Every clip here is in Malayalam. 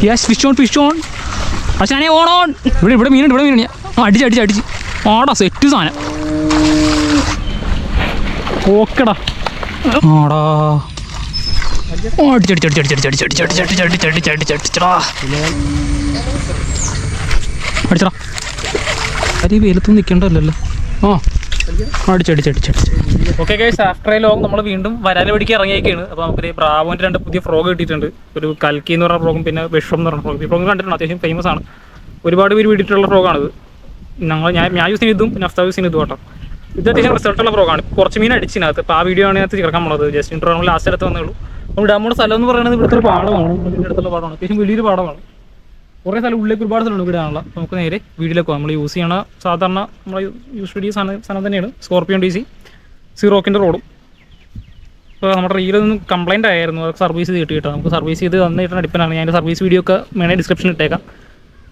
യെസ് ഫിഷ് ഓൺ പക്ഷേ ഓൺ ഇവിടെ മീനുണ്ട് അടിച്ച് ആടാ സെറ്റ് സാധനം ഓക്കെടാ ആടാ അടിച്ചടാ അരി വെയിലത്തൊന്നും നിൽക്കണ്ടല്ലോ അടിച്ചടിച്ചടിച്ചടിച്ച് okay guys after a long നമ്മൾ വീണ്ടും വരാൽ പിടിക്കാൻ ഇറങ്ങിയൊക്കെയാണ്. അപ്പോൾ നമുക്കൊരു ബ്രാവോൻ്റെ 2 പുതിയ ഫ്രോഗ് കിട്ടിയിട്ടുണ്ട്. ഒരു കൽക്കി എന്ന് പറഞ്ഞ ഫ്രോഗും പിന്നെ വിഷം എന്ന് പറഞ്ഞ ഫ്രോഗ്. ഈ ഫ്രോഗ് കണ്ടിട്ടുണ്ട്, അത്യാവശ്യം ഫേമസ് ആണ്, ഒരുപാട് പേര് വീട്ടിട്ടുള്ള ഫ്രോഗാണിത്. ഞാൻ യൂസ് ചെയ്യുന്നതും പിന്നെ അഫ്താബ് യൂസ് ചെയ്യുന്നതും കേട്ടോ. ഇത് അത്യാവശ്യം റിസൾട്ടുള്ള ഫ്രോഗാണ്. കുറച്ച് മീൻ അടിച്ചിനകത്ത്. അപ്പോൾ ആ വീഡിയോ ആണ് അതിനകത്ത് ചേർക്കാൻ പോകുന്നത്. ജസ്റ്റ് ഇൻട്രോ ലാസ്റ്റ് സ്ഥലത്ത് വന്നുള്ളൂ. അപ്പോൾ നമ്മുടെ സ്ഥലം എന്ന് പറയുന്നത് ഇവിടുത്തെ ഒരു പാടമാണ്, അടുത്തുള്ള പാടമാണ്, അത്യാവശ്യം വലിയൊരു പാടമാണ്. കുറേ സ്ഥലം ഉള്ളിലേക്ക് ഒരുപാട് സ്ഥലമുണ്ട് ഇവിടെയാണല്ലോ. നമുക്ക് നേരെ വീട്ടിലേക്ക് പോകാം. നമ്മൾ യൂസ് ചെയ്യണ സാധാരണ നമ്മൾ യൂസ് ചെയ്യുന്ന സാധനം തന്നെയാണ്, സ്കോർപ്പിയോൺ DC 0 റോഡും. അപ്പോൾ നമ്മുടെ റീലൊന്നും കംപ്ലൈൻറ്റ് ആയിരുന്നു, അത് സർവീസ് ചെയ്ത് കിട്ടി കേട്ടോ. നമുക്ക് സർവീസ് ചെയ്ത് തന്നിട്ടാണ് ഡിപ്പെൻഡാണ്. ഞാൻ സർവീസ് വീഡിയോ ഒക്കെ വേണേൽ ഡിസ്ക്രിപ്ഷനിൽ ഇട്ടേക്കാം.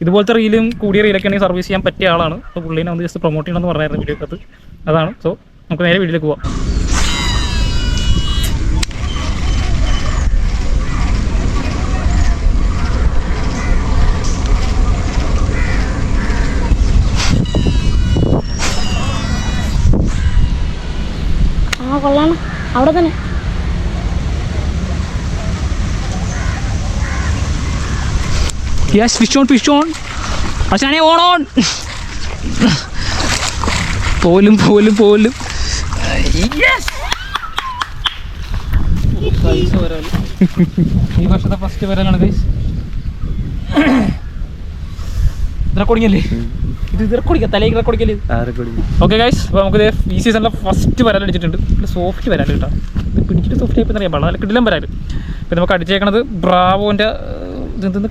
ഇതുപോലത്തെ റീലും കൂടിയ റീലൊക്കെ ആണെങ്കിൽ സർവീസ് ചെയ്യാൻ പറ്റിയ ആളാണ്. അപ്പോൾ പുള്ളീനെ ഒന്ന് ജസ്റ്റ് പ്രൊമോട്ട് ചെയ്യണമെന്ന് പറഞ്ഞായിരുന്നു വീഡിയോ ഒക്കെ. അതാണ്. സോ നമുക്ക് നേരെ വീട്ടിലേക്ക് പോവാം. കൊള്ളാണ് അവിടെ തന്നെ. യെസ് ഫിഷ് ഓൺ പക്ഷേ ഓൺ പോലും ഈ വർഷത്തെ ഫസ്റ്റ് വരാനാണ് ഗൈസ്. റെക്കോർഡിങ്ങല്ലേ ഇത്? തലേക്ക് റെക്കോർഡിക്കല്ലേ? ഓക്കെ ഗൈസ്, അപ്പോൾ നമുക്ക് ഈ സീസണിലെ ഫസ്റ്റ് വരാൽ അടിച്ചിട്ടുണ്ട്. സോഫ്റ്റ് വരാൽ കേട്ടോ. ഇത് പിടിച്ചിട്ട് സോഫ്റ്റ് ആയിപ്പോൾ അറിയാം, വളരെ കിടിലം വരാൽ. പിന്നെ നമുക്ക് അടിച്ചേക്കണത് ബ്രാവോൻ്റെ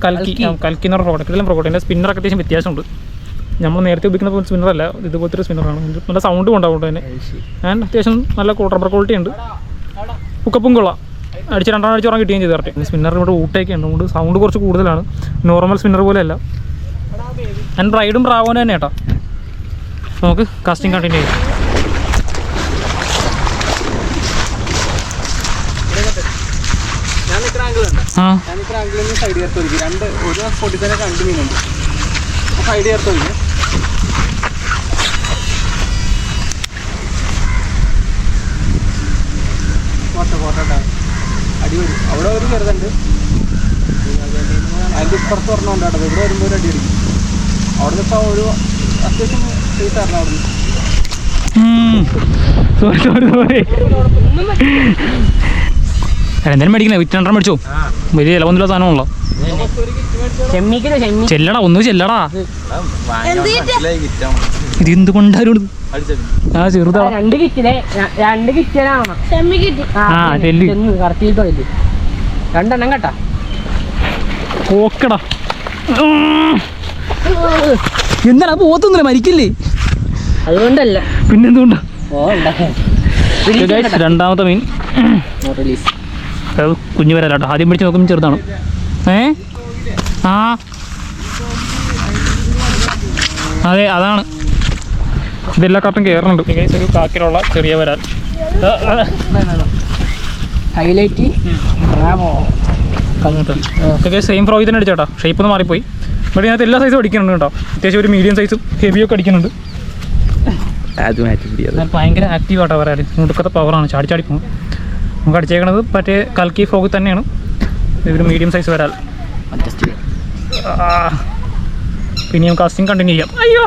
കൽക്കി എന്ന് പറഞ്ഞ പ്രോഡക്റ്റ്. കിടിലം പ്രോഡക്റ്റ്. അതിൻ്റെ സ്പിന്നറൊക്കെ അത്യാവശ്യം വ്യത്യാസമുണ്ട്. നമ്മൾ നേരത്തെ ഉപയോഗിക്കുന്ന പോലെ സ്പിന്നറല്ല, ഇതുപോലത്തെ ഒരു സ്പിന്നറാണ്. നല്ല സൗണ്ടും ഉണ്ടാവും തന്നെ. ആൻഡ് അത്യാവശ്യം നല്ല റബ്ബർ ക്വാളിറ്റി ഉണ്ട്. ഹുക്കപ്പും കൊള്ളാം. അടിച്ച് 2 അടിച്ച് ഉറങ്ങാൻ കിട്ടുകയും ചെയ്തു കറക്റ്റ്. സ്പിന്നർ ഇവിടെ ഊട്ടയൊക്കെ ഉണ്ട്, അതുകൊണ്ട് സൗണ്ട് കുറച്ച് കൂടുതലാണ്. നോർമൽ സ്പിന്നർ പോലെയല്ല. ആൻഡ് റൈഡും ബ്രാവോന് തന്നെ കേട്ടോ. നമുക്ക് കാസ്റ്റിംഗ് കണ്ടിന്യൂ ചെയ്യാം. അടിപൊളി. അവിടെ ഒരു ചെറുതുണ്ട്, അതിൻ്റെ ഇപ്പുറത്ത് പറഞ്ഞുകൊണ്ടാണ് ഇവിടെ വരുമ്പോൾ ഒരു അടി അടിക്കും. അവിടെ നിന്ന് ഇപ്പോൾ ഒരു അത്യാവശ്യം സൈസ് ആയിരുന്നു. അവിടെ നിന്ന് എന്തായാലും മേടിക്കണേ, 200 മേടിച്ചോ. വലിയ ചിലവൊന്നുമില്ല സാധനമാണല്ലോ. ചെല്ലടാ, ഒന്ന് ചെല്ലടാ. ഇത് എന്തുകൊണ്ടാരും ആ ചെറുതാ. 2 കിച്ചനാണ്. 2 കേട്ടാ. ഓക്കെടാ. എന്താണ് പോത്തൊന്നുമില്ല, മരിക്കില്ലേ? അതുകൊണ്ടല്ല, പിന്നെന്തുകൊണ്ടാ? രണ്ടാമത്തെ മീൻ കുഞ്ഞു വരാലാട്ടോ. ആദ്യം പിടിച്ച് നോക്കുമ്പോൾ ചെറുതാണ്. അതെ, അതാണ്. ഇതെല്ലാം കറക്റ്റും കയറുന്നുണ്ട്. ഒരു കാക്കിലുള്ള ചെറിയ വരാൽ. ഹൈലൈറ്റ് സെയിം ഫ്രോയിൽ തന്നെ അടിച്ചോട്ടോ. ഷേപ്പ് ഒന്ന് മാറിപ്പോയി. ഇവിടെ ഇതിനകത്ത് എല്ലാ സൈസും അടിക്കുന്നുണ്ട് കേട്ടോ. അത്യാവശ്യം ഒരു മീഡിയം സൈസും ഹെവിയൊക്കെ അടിക്കുന്നുണ്ട്. ഭയങ്കര ആക്റ്റീവ് ആട്ടോ വരാൽ. മുടുക്കത്തെ പവറാണ്, ചാടി പോകും. നമുക്ക് അടിച്ചേക്കണത് മറ്റേ കൽക്കി ഫ്രോഗ് തന്നെയാണ്. ഇതൊരു മീഡിയം സൈസ് വരാൽ. പിന്നെയും കാസ്റ്റിംഗ് കണ്ടിന്യൂ ചെയ്യാം. അയ്യോ,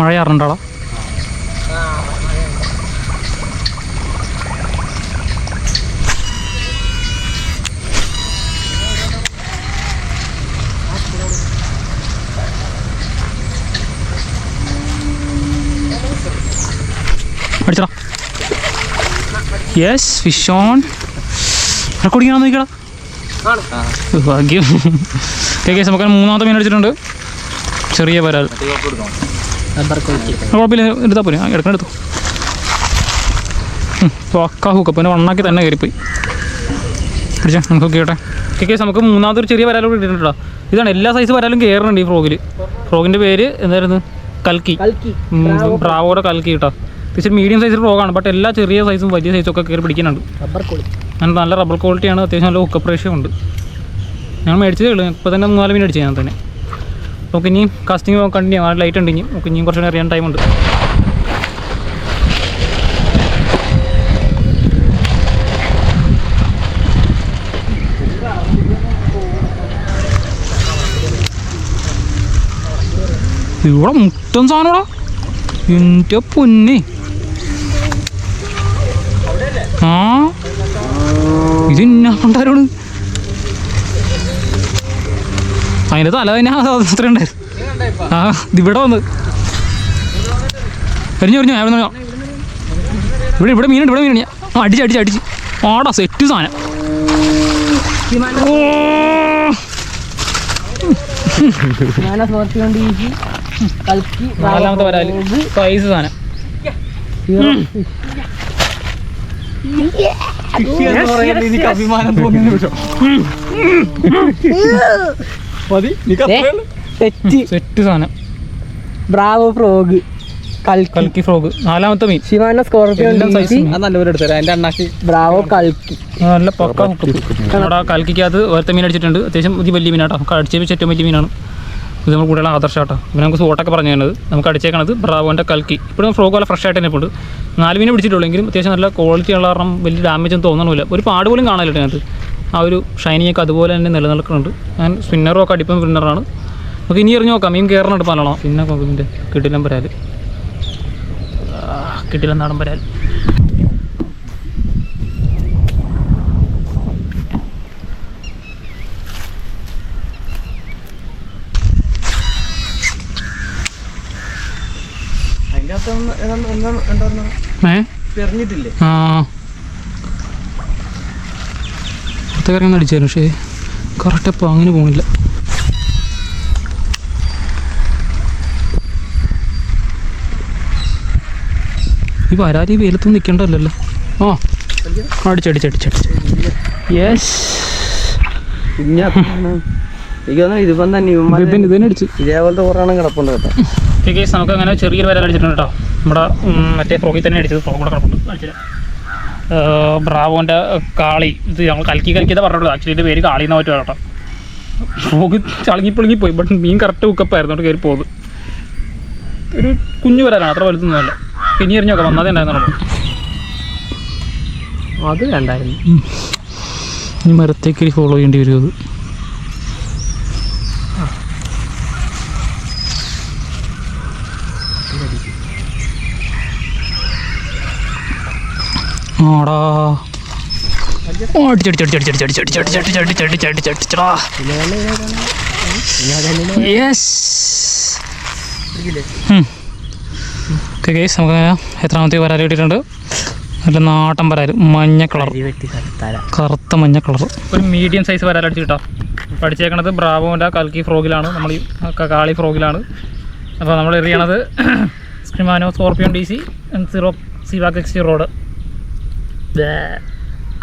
മഴ ആറുണ്ടാളാ. അടിച്ചടാ. Yes fish on. റെക്കോർഡിങ്ങാണോ നോക്കിക്കടാ. ഭാഗ്യം. കേസ് നമുക്ക് 3ാമത്തെ മീൻ അടിച്ചിട്ടുണ്ട്. ചെറിയ വരാൽ. കുഴപ്പമില്ല, എടുത്താൽ പോരെ. എടുത്തു പക്കാ ഹൂക്കപ്പ്. പിന്നെ വണ്ണാക്കി തന്നെ കയറിപ്പോയി. പിടിച്ചാൽ നമുക്ക് നോക്കിയോട്ടെ. കേസ് നമുക്ക് മൂന്നാമതൊരു ചെറിയ വരാലും ഇട്ടിട്ടുണ്ടോ. ഇതാണ് എല്ലാ സൈസ് വരാലും കയറുന്നുണ്ട് ഈ ഫ്രോഗിൽ. ഫ്രോഗിൻ്റെ പേര് എന്തായിരുന്നു? കൽക്കി. ബ്രാവോയുടെ കൽക്കി കേട്ടോ. അത്യാവശ്യം മീഡിയം സൈസ് ഫ്രോഗാണ്. ബട്ട് എല്ലാ ചെറിയ സൈസും വലിയ സൈസും ഒക്കെ കയറി പിടിക്കുന്നുണ്ട്. അങ്ങനെ നല്ല റബ്ബർ ക്വാളിറ്റിയാണ്. അത്യാവശ്യം നല്ല ഹുക്കപ്പ് റേഷ്യോ ഉണ്ട്. ഞാൻ മേടിച്ചതേ ഉള്ളൂ. ഇപ്പോൾ തന്നെ 4 മീൻ അടിച്ചു ഞാൻ തന്നെ. നമുക്ക് ഇനിയും കാസ്റ്റിംഗ് കണ്ടിന്യൂ ആ ലൈറ്റ് ഉണ്ട്. നമുക്ക് ഇനിയും കുറച്ചുകൂടെ അറിയാൻ ടൈമുണ്ട്. ഇവിടെ മുട്ടൻ സാധനോടാ എൻ്റെ പൊന്നെ. ആ ഇത് ഇന്നാണ്ടാരോട് അതിൻ്റെ തല തന്നെ അത്ര ഉണ്ടായിരുന്നു. ആ ഇതിവിടെ വന്ന് എറിഞ്ഞു ഞാൻ ഇവിടെ മീനുണ്ട്. ഇവിടെ മീനുണ്ട്. ഞാൻ അടിച്ച് ആടാ സെറ്റ് സാധനം. നാലാമത്തെ വരാല് സൈസ് സാധനം. അഭിമാനം തോന്നി നിമിഷം സെറ്റ് സാധനം. ബ്രാവോ ഫ്രോഗ്, കൽക്കി ഫ്രോഗ്. നാലാമത്തെ മീൻ ഷിമാനോ സ്കോർപിയോ നല്ലപോലെ എടുത്തരാം. എൻ്റെ അണ്ണാക്കി ബ്രാവോ കൽക്കി. നല്ല പക്ക നമ്മുടെ കൽക്കിക്കകത്ത് വേറത്തെ മീൻ അടിച്ചിട്ടുണ്ട്. അത്യാവശ്യം ഇത് വലിയ മീനാട്ടോ. നമുക്ക് അടിച്ചേപ്പിച്ച് ഏറ്റവും വലിയ മീനാണ് ഇത്. നമ്മൾ കൂടുതൽ ആദർശമാട്ടോ. പിന്നെ നമുക്ക് സോട്ടൊക്കെ പറഞ്ഞു തരുന്നത്. നമുക്ക് അടിച്ചേക്കണത് ബ്രാവോൻ്റെ കൽക്കി. ഇപ്പോഴും ഫ്രോഗ് പോലെ ഫ്രഷ് ആയിട്ട് തന്നെ ഇപ്പോൾ 4 മീൻ പിടിച്ചിട്ടുള്ളെങ്കിലും അത്യാവശ്യം നല്ല ക്വാളിറ്റി ഉള്ള കാരണം വലിയ ഡാമേജ് ഒന്നും തോന്നണില്ല. ഒരു പാട് പോലും കാണാനില്ല അതിനകത്ത്. ആ ഒരു ഷൈനിങ് ഒക്കെ അതുപോലെ തന്നെ നിലനിൽക്കുന്നുണ്ട്. ഞാൻ സ്പിന്നറും ഒക്കെ അടിപ്പം സ്പിന്നറാണ്. നമുക്ക് ഇനി എറിഞ്ഞ് നോക്കാം. മീൻ കയറുന്നുണ്ട് പലണം. പിന്നെ ഇതിൻ്റെ കിടിലം വരാൽ നാടൻ വരാൽ. എറിഞ്ഞിട്ടില്ലേ? ആ പുറത്തെ കറങ്ങി അടിച്ചായിരുന്നു. പക്ഷേ കറക്റ്റ് അപ്പോൾ അങ്ങനെ പോകുന്നില്ല. ഈ വരാതി വെയിലത്തൊന്നും നിൽക്കണ്ടല്ലോ. ആ അടിച്ചടിച്ച് യെസ് ഇതിപ്പം തന്നെ ഇതന്നെ അടിച്ചു. ഇതേപോലത്തെ കുറേ കിടപ്പുണ്ട് കേട്ടോ. കേസ് നമുക്ക് അങ്ങനെ ചെറിയൊരു വരാൽ അടിച്ചിട്ടുണ്ട് കേട്ടോ. നമ്മുടെ മറ്റേ ഫ്രോഗിൽ തന്നെ അടിച്ചത്. ഫ്രോഗ് കൂടെ കിടപ്പുണ്ട്. അടിച്ചില്ല. ബ്രാവോൻ്റെ കാളി. ഇത് ഞങ്ങൾ കൽക്കിയതാ പറഞ്ഞിട്ടുള്ളൂ. ആക്ച്വലി ഇതിൻ്റെ പേര് കാളി എന്ന് പറ്റുക കേട്ടോ. ഫ്രോഗ് ചളങ്ങിപ്പൊളങ്ങിപ്പോയി. ബട്ട് മീൻ കറക്റ്റ് ഹുക്കപ്പായിരുന്നു. അവിടെ കയറി പോകുന്നത്. ഒരു കുഞ്ഞു വരാനാണ്. അത്ര വലുതൊന്നുമല്ല. ഇനി എറിഞ്ഞ് നോക്കാം. വന്നതേ ഉണ്ടായിരുന്നു നമ്മൾ. അത് വേണ്ടായിരുന്നു. ഇനി മരത്തേക്ക് ഫോളോ ചെയ്യേണ്ടി വരും. അത് ആടാ കേസ് നമുക്ക് എത്രാമത്തെ വരാൽ കിട്ടിയിട്ടുണ്ട്? നല്ല നാട്ടൻ വരാൽ. മഞ്ഞ കളർ, കറുത്ത മഞ്ഞ കളർ. ഒരു മീഡിയം സൈസ് വരാൽ അടിച്ച് കിട്ടാം. പഠിച്ചേക്കണത് ബ്രാവോൻ്റെ കൽക്കി ഫ്രോഗിലാണ്. നമ്മൾ ഈ കാളി ഫ്രോഗിലാണ്. അപ്പോൾ നമ്മൾ എറിയണത് Shimano Scorpio DC 0 Sivac XT road.